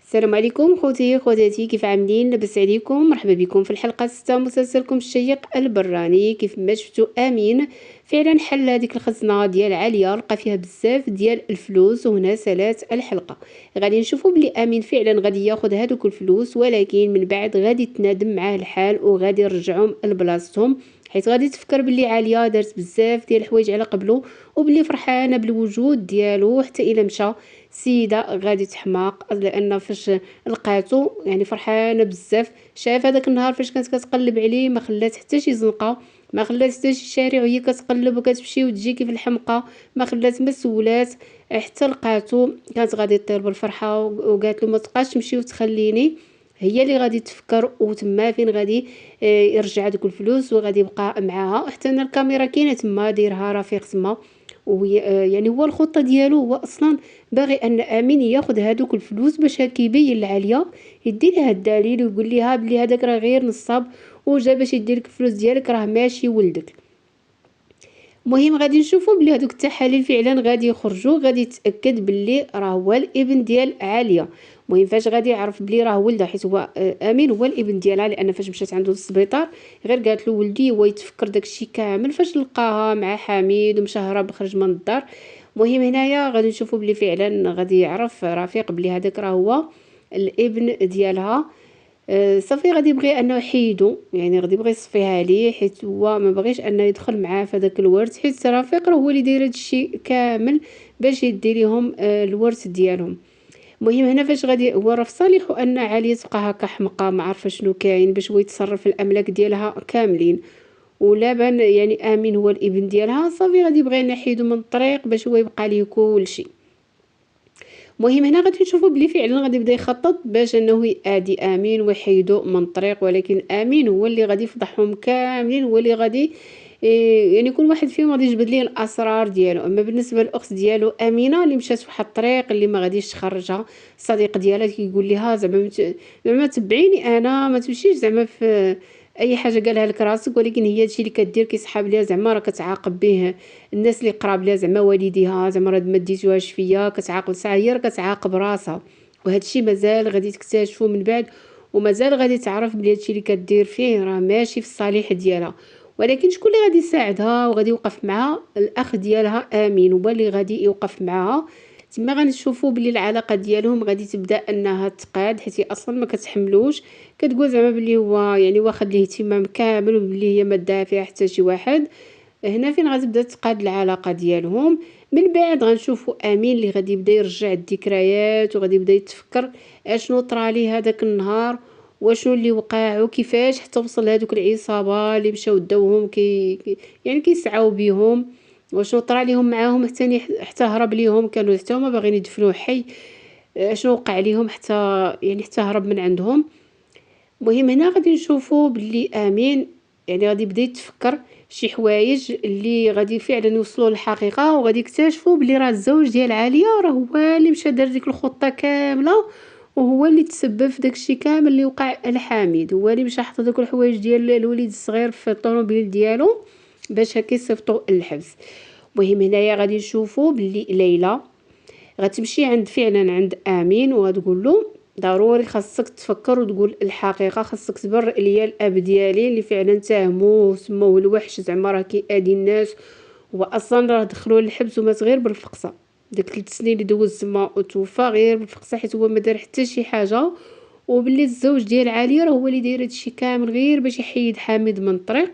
السلام عليكم خوتي خواتاتي، كيف عاملين؟ لاباس عليكم؟ مرحبا بكم في الحلقه 6 مسلسلكم الشيق البراني. كيف ما شفتوا امين فعلا حل هذيك الخزنه ديال عليا، لقى فيها بزاف ديال الفلوس، وهنا سالات الحلقه. غادي نشوفوا بلي امين فعلا غادي ياخذ هذوك الفلوس، ولكن من بعد غادي تنادم معاه الحال وغادي يرجعهم لبلاصتهم، حيت غادي تفكر بلي عليا دارت بزاف ديال الحوايج على قبله، وبلي فرحانه بالوجود ديالو حتى الا مشى. سيده غادي تحماق لان فاش لقاتو يعني فرحانه بزاف. شاف هذاك النهار فاش كانت كتقلب عليه ما خلات حتى شي زنقه، ما خلات حتى شي شارع وهي كتقلب وكتمشي وتجي كيف الحمقى، ما خلات ما سولات حتى لقاتو. كانت غادي تطير بالفرحه وقالت له ما تبقاش تمشي وتخليني، هي اللي غادي تفكر وتما فين غادي يرجع دوك الفلوس وغادي يبقى معاها. حتى ان الكاميرا كاينه تما دايرها رفيق تما، وهي يعني هو الخطه ديالو هو اصلا باغي ان امين ياخذ هذوك الفلوس باش كيبين لعليا يدي لها الدليل ويقول لها بلي هذاك راه غير نصاب وجا باش يدير لك الفلوس ديالك، راه ماشي ولدك. المهم غادي نشوفوا بلي هذوك التحاليل فعلا غادي يخرجوا، غادي يتاكد بلي راه هو الابن ديال عليا. المهم فاش غادي يعرف بلي راه ولده، حيت هو امين هو الابن ديالها، لان فاش مشات عنده للسبيطار غير قالت له ولدي، هو يتفكر داكشي كامل فاش لقاها مع حميد ومشى هرب خرج من الدار. المهم هنايا غادي نشوفوا بلي فعلا غادي يعرف رفيق بلي هذاك راه هو الابن ديالها. صافي غادي يبغي انه يحيدو، يعني غادي يبغي يصفيها ليه، حيت هو ما بغيش انه يدخل معاه في هذاك الورث، حيت رفيق راه هو اللي داير هادشي كامل باش يدي ليهم الورث ديالهم. المهم هنا فاش غادي هو راه في صالحو ان عليا تبقى هكا حمقى ما عارفه شنو كاين، باش هو يتصرف في الاملاك ديالها كاملين، ولا بان يعني امين هو الابن ديالها. صافي غادي يبغي نحيدو من الطريق باش هو يبقى ليه كلشي. المهم هنا غادي نشوفوا بلي فعلا غادي يبدا يخطط باش انه يأذي امين ويحيدو من الطريق، ولكن امين هو اللي غادي يفضحهم كاملين، هو اللي غادي يعني كل واحد فيهم غادي يجبد ليه الاسرار ديالو. اما بالنسبه للاخت ديالو امينه اللي مشات في واحد الطريق اللي ما غاديش تخرجها، الصديق ديالها كيقول لها زعما تبعيني انا، ما تمشيش زعما في اي حاجه قالها لك راسك، ولكن هي هادشي اللي كدير كيسحاب ليها، زعما راه كتعاقب به الناس اللي قراب ليها، زعما والديها، زعما راه ما ديتوهاش فيا، كتعاقب ساعه هي راه كتعاقب راسها. وهذا الشيء مازال غادي تكتشفوا من بعد، ومازال غادي تعرف بلي هادشي اللي كدير فيه راه ماشي في الصالح ديالها. ولكن شكون اللي غادي يساعدها وغادي يوقف معها؟ الاخ ديالها امين هو اللي غادي يوقف معها. تما غنشوفوا بلي العلاقه ديالهم غادي تبدا انها تقاد، حيت هي اصلا ما كتحملوش، كتقول زعما بلي هو يعني واخد الاهتمام كامل وبلي هي ما داها فيها حتى شي واحد. هنا فين غتبدا تقاد العلاقه ديالهم. من بعد غنشوفوا امين اللي غادي يبدا يرجع الذكريات وغادي يبدا يتفكر اشنو طرا ليه هذاك النهار، وشنو اللي وقع وكيفاش حتى وصل لهذوك العصابه اللي مشاو داوهم يعني كيسعاو بيهم، وشنو طرا ليهم معاهم حتى هرب ليهم، كانوا حتى هما باغيين يدفنوه حي. اشنو وقع ليهم حتى يعني حتى هرب من عندهم. المهم هنا غادي نشوفوا باللي امين يعني غادي يبدا يتفكر شي حوايج اللي غادي فعلا يوصلوا للحقيقه، وغادي يكتشفوا بلي راه الزوج ديال عليا راه هو اللي مشى دار ديك الخطه كامله، وهو اللي تسبب في داكشي كامل اللي وقع لحميد، هو اللي مشى حط دوك الحوايج ديال الوليد الصغير في الطوموبيل ديالو باش هكا يصيفطوا للحبس. المهم هنايا غادي نشوفوا باللي ليلى غتمشي عند فعلا عند امين وغتقول له ضروري خاصك تفكر وتقول الحقيقه، خاصك تبرئ ليا الاب ديالي اللي فعلا تهموه وسموه الوحش، زعما راه كيأذي الناس، هو اصلا راه دخلوه للحبس ومات غير بالفقصه. داك 3 سنين اللي دوز تما وتوفى غير بالفقصه، حيت هو ما دار حتى شي حاجه. وباللي الزوج ديال عليا راه هو اللي داير هادشي كامل غير باش يحيد حميد من الطريق،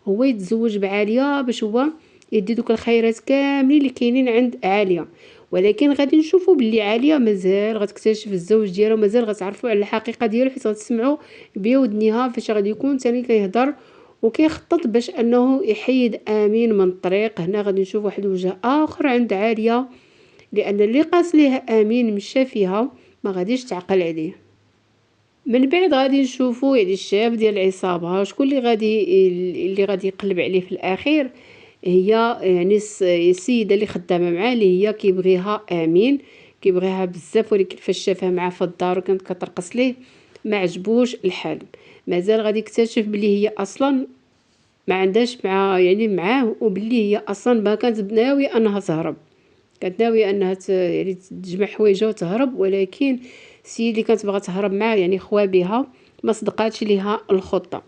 هو يتزوج بعاليا باش هو يدي دوك الخيرات كاملين اللي كاينين عند عليا. ولكن غادي نشوفوا باللي عاليه مازال غتكتشف الزوج ديالها، مازال غتعرفوا على الحقيقه ديالو، حيت غتسمعوا بودنيها فاش غادي يكون ثاني كيهضر وكيخطط باش انه يحيد امين من الطريق. هنا غادي نشوف واحد الوجه اخر عند عاليه، لان اللي قاس ليه امين مشى فيها ما غاديش تعقل عليه. من بعد غادي نشوفوا يعني الشاف ديال العصابه شكون اللي غادي يقلب عليه في الاخير. هي يعني السيده اللي خدامه معاه اللي هي كيبغيها امين، كيبغيها بزاف، ولكن فاش شافها معاه في الدار وكانت كترقص ليه ما عجبوش الحال. مازال غادي يكتشف بلي هي اصلا ما عندهاش مع يعني معاه، وبلي هي اصلا ما كانت ناويه انها تهرب، كانت ناويه انها يعني تجمع حوايجها وتهرب، ولكن السيد اللي كانت باغا تهرب معاه يعني خوا بها ما صدقاتش ليها الخطه.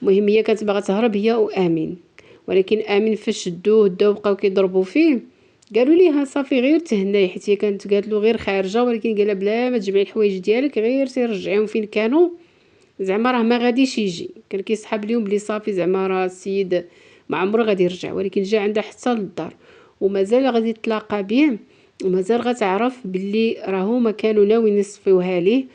المهم هي كانت باغا تهرب هي وامين، ولكن امين فاش شدوه داو بقاو كيضربوا فيه قالوا ليها صافي غير تهناي، حيت هي كانت قالت له غير خارجه، ولكن قالها بلا ما تجمعي الحوايج ديالك غير سير رجعيهم فين كانوا، زعما راه ما غاديش يجي. كان كيسحب ليهم بلي صافي زعما راه السيد ما عمره غادي يرجع، ولكن جا عندها حتى للدار ومازال غادي تلاقى بيه ومازال غتعرف باللي راهو ما كانوا ناويين يصفيوها ليه.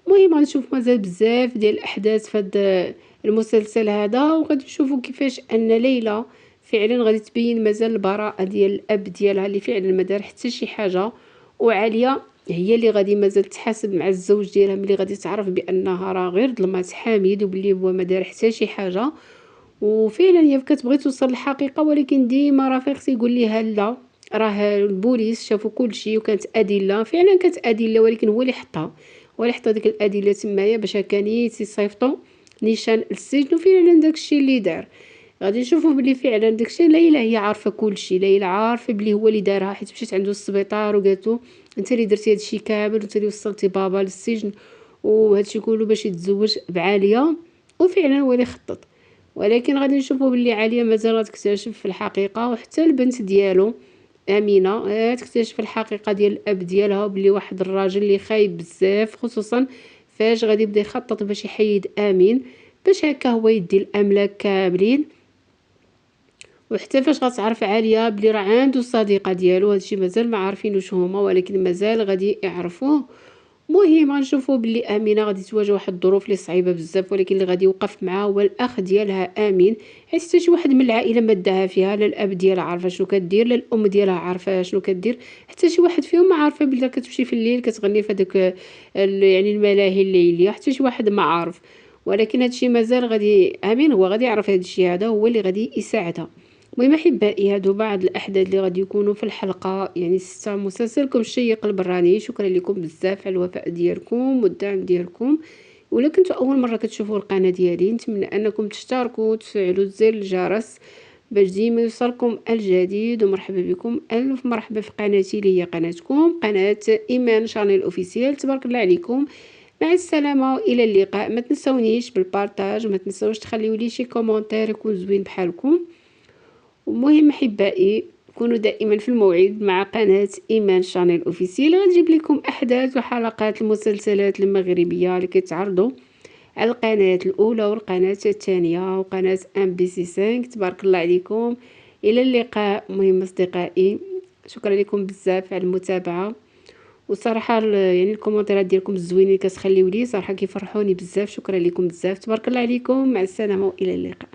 المهم غنشوف مازال بزاف ديال الاحداث في هذا المسلسل هذا، وغادي نشوفوا كيفاش ان ليلى فعلا غادي تبين مازال البراءه ديال الاب ديالها اللي فعلا ما دار حتى شي حاجه، وعاليه هي اللي غادي مازال تحاسب مع الزوج ديالها ملي غادي تعرف بانها راه غير ظلمات حامد وبلي هو ما دار حتى شي حاجه. وفعلا هي كتبغي توصل للحقيقه، ولكن ديما رفيق تيقول ليها لا، راه البوليس شافوا كل شيء وكانت ادله، فعلا كانت ادله، ولكن هو اللي حطها، هو اللي حط ديك الادله تمايا باش كانيت يصيفطوا نيشان للسجن. وفعلا داكشي اللي دار. غادي نشوفوا بلي فعلا داكشي ليلى هي عارفه كل شيء، ليلى عارفه بلي هو اللي دارها، حيت مشيت عنده السبيطار وقالتو انت اللي درتي هادشي كامل وانت اللي وصلتي بابا للسجن وهادشي كله باش يتزوج بعاليه، وفعلا هو اللي خطط. ولكن غادي نشوفوا بلي عاليه مازال غتكتشف في الحقيقه، وحتى البنت ديالو امينه تكتشف الحقيقه ديال الاب ديالها، بلي واحد الراجل اللي خايب بزاف، خصوصا فاش غادي يبدا يخطط باش يحيد امين باش هكا هو يدي الاملاك كاملين. وحتى فاش غتعرف عاليه بلي راه عنده صديقه ديالو، هادشي مازال ما عارفينوش هما، ولكن مازال غادي يعرفوه. مهم غنشوفوا بلي امينه غادي تواجه واحد الظروف اللي صعيبه بزاف، ولكن اللي غادي يوقف معاها هو الاخ ديالها امين، حيت حتى شي واحد من العائله ما داها فيها، لا الاب ديالها عارفه شنو كدير، لا الام ديالها عارفه شنو كدير، حتى شي واحد فيهم ما عارفه بلي كتمشي في الليل كتغني في هذاك يعني الملاهي الليليه، حتى شي واحد ما عارف. ولكن هادشي مازال غادي امين هو غادي يعرف هادشي هذا، هو اللي غادي يساعدها. المهم احبائي هادو بعض الاحداث اللي غادي يكونوا في الحلقه يعني 6 مسلسلكم الشيق البراني. شكرا لكم بزاف على الوفاء ديالكم والدعم ديالكم. ولا كنتوا اول مره كتشوفوا القناه ديالي نتمنى انكم تشتركوا وتفعلوا زر الجرس باش ديما يوصلكم الجديد. ومرحبا بكم، الف مرحبا في قناتي اللي هي قناتكم قناه ايمان شانيل اوفيسيال. تبارك الله عليكم، مع السلامه والى اللقاء. ما تنسونيش بالبارطاج، وما تنسوش تخليوا لي شي كومونتير يكون زوين بحالكم. ومهم احبائي كونوا دائما في الموعد مع قناه ايمان شانيل اوفيسيال، غنجيب لكم احداث وحلقات المسلسلات المغربيه اللي كيتعرضوا على القناه الاولى والقناه الثانيه وقناه ام بي سي 5. تبارك الله عليكم، الى اللقاء. مهم اصدقائي شكرا لكم بزاف على المتابعه، وصراحه يعني الكومنتات ديالكم الزوينين كتخليو لي صراحه كيفرحوني بزاف. شكرا لكم بزاف، تبارك الله عليكم، مع السلامه والى اللقاء.